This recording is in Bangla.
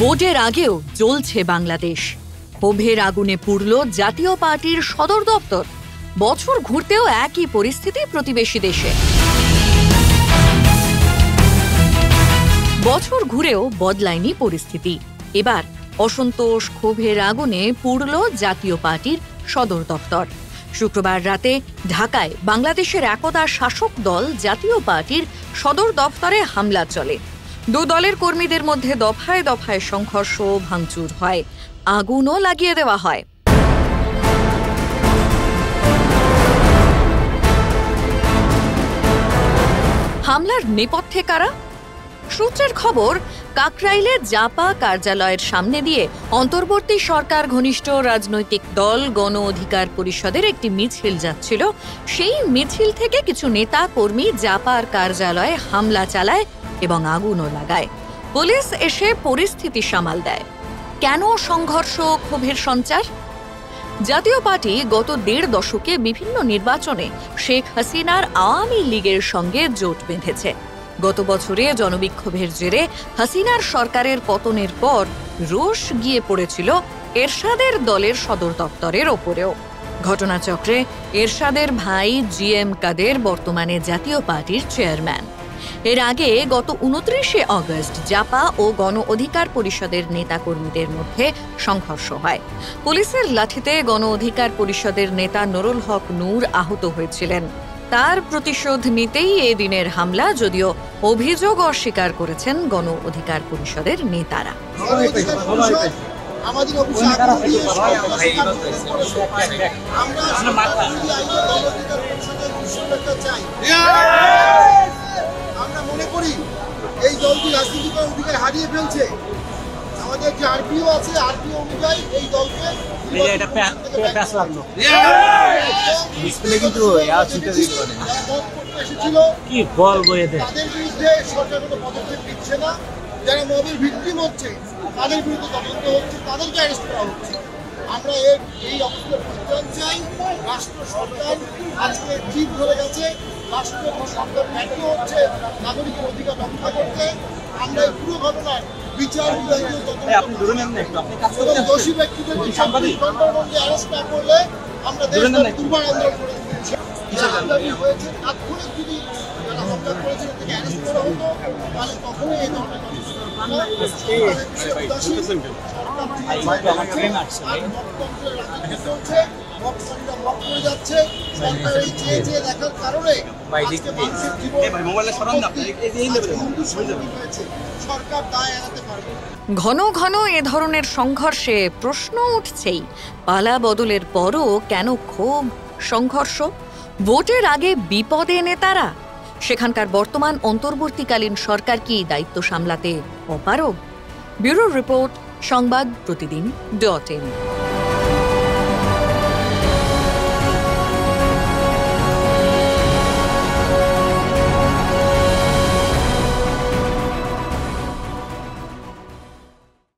ভোটের আগেও জ্বলছে বাংলাদেশ। ক্ষোভের আগুনে পুড়ল জাতীয় পার্টির সদর দপ্তর। বছর ঘুরতেও একই পরিস্থিতি প্রতিবেশী দেশে। বছর ঘুরেও বদলায়নি পরিস্থিতি। এবার অসন্তোষ ক্ষোভের আগুনে পুড়ল জাতীয় পার্টির সদর দপ্তর। শুক্রবার রাতে ঢাকায় বাংলাদেশের একদা শাসক দল জাতীয় পার্টির সদর দপ্তরে হামলা চলে। দু দলের কর্মীদের মধ্যে দফায় দফায় সংঘর্ষ, ভাঙচুর হয়, আগুনও লাগিয়ে দেওয়া হয়। হামলার নেপথ্যে কারা? সূত্রের খবর, কাকরাইলে জাপা কার্যালয়ের সামনে দিয়ে অন্তর্বর্তী সরকার ঘনিষ্ঠ রাজনৈতিক দল গণ অধিকার পরিষদের একটি মিছিল যাচ্ছিল। সেই মিছিল থেকে কিছু নেতা কর্মী জাপার কার্যালয়ে হামলা চালায় এবং আগুনও লাগায়। পুলিশ এসে পরিস্থিতি সামাল দেয়। কেন সংঘর্ষ, ক্ষোভের সঞ্চার? জাতীয় পার্টি গত ১.৫ দশকে বিভিন্ন নির্বাচনে শেখ হাসিনার আওয়ামী লীগের সঙ্গে জোট বেঁধেছে। গত বছরে জনবিক্ষোভের জেরে হাসিনার সরকারের পতনের পর রোষ গিয়ে পড়েছিল এরশাদের দলের সদর দপ্তরের ওপরেও। ঘটনাচক্রে এরশাদের ভাই জিএম কাদের বর্তমানে জাতীয় পার্টির চেয়ারম্যান। এর আগে গত ২৯শে অগস্ট জাপা ও গণ অধিকার পরিষদের নেতাকর্মীদের মধ্যে সংঘর্ষ হয়। পুলিশের লাঠিতে গণ অধিকার পরিষদের নেতা নুরুল হক নূর আহত হয়েছিলেন। তার প্রতিশোধ নিতেই এ দিনের হামলা, যদিও অভিযোগ অস্বীকার করেছেন গণ অধিকার পরিষদের নেতারা। আমরা মনে করি এই দলটি রাজনীতি করার অধিকার হারিয়ে ফেলছে। আমাদের যে আরপিও আছে, আরপিও অনুযায়ী এই দলকে তাদের বিরুদ্ধে সরকার কোনো পদক্ষেপ নিচ্ছে না। যারা মবের ভিকটিম হচ্ছে তাদের বিরুদ্ধে তদন্ত হচ্ছে, তাদেরকে অ্যারেস্ট করা হচ্ছে। আমরা এই অবস্থার পরিত্রাণ চাই। রাষ্ট্র সরকার আজকে ঠিক ধরে গেছে, রাষ্ট্র সরকার ব্যর্থ হচ্ছে নাগরিকের অধিকার রক্ষা করতে। আমরা এই পুরো ঘটনার বিচার বিভাগীয় তদন্ত দোষী ব্যক্তিদেরকে ২৪ ঘন্টার মধ্যে অ্যারেস্ট না করলে আমরা দেশব্যাপী দুর্বার আন্দোলন করে দিচ্ছি। হয়েছে তাৎক্ষণিক যদি যারা হামলা করেছিল থেকে অ্যারেস্ট করা হতো, তাহলে কখনোই এই ধরনের ঘন ঘন এ ধরনের সংঘর্ষে প্রশ্ন উঠছেই, পালা বদলের পরও কেন ক্ষোভ, সংঘর্ষ? ভোটের আগে বিপদে নেতারা? সেখানকার বর্তমান অন্তর্বর্তীকালীন সরকার কি দায়িত্ব সামলাতে অপারগ? ব্যুরো রিপোর্ট, সংবাদ প্রতিদিন.in।